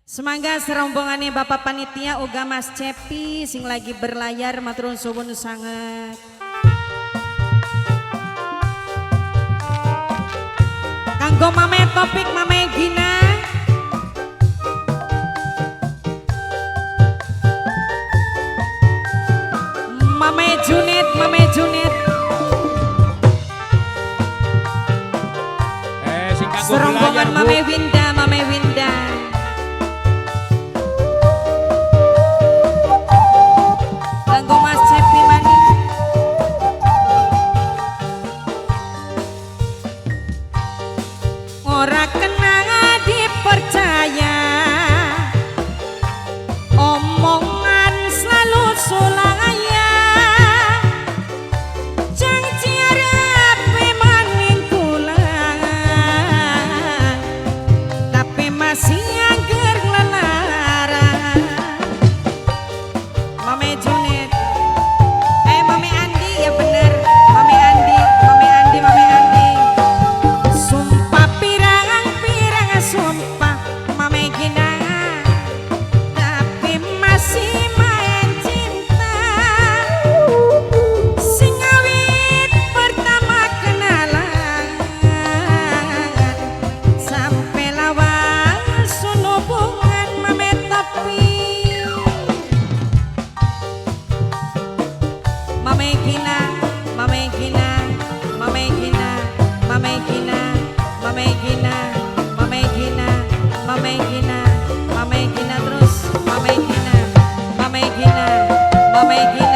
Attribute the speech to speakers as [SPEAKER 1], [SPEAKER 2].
[SPEAKER 1] Semangga serombongannya Bapak Panitia uga Mas Cepi sing lagi berlayar matur suwun sangat. Kanggo Mame Topik, Mame Gina. Mame Junit, Mame Junit. Serombongan Mame Winda, Mame Winda. Kanggo Mas Cepi Mani. Ora kena dipercaya, omongan selalu sulaya. Janji arep maning kula, tapi masih angger lelara. Mame Junit, Mame Andi ya bener, Mame Andi, Mame Andi, Mame Andi. Sumpah pirang-pirang sumpah Mame Gina, tapi masih main cinta. Sing awit pertama kenalan sampai lawan hubungan Mame Topik. Mame Gina, Mame Gina, Mame Gina, Mame Gina, Mame Gina, Mame Gina, Mame Gina, Mame Gina terus, Mame Gina, Mame Gina, Mame Gina.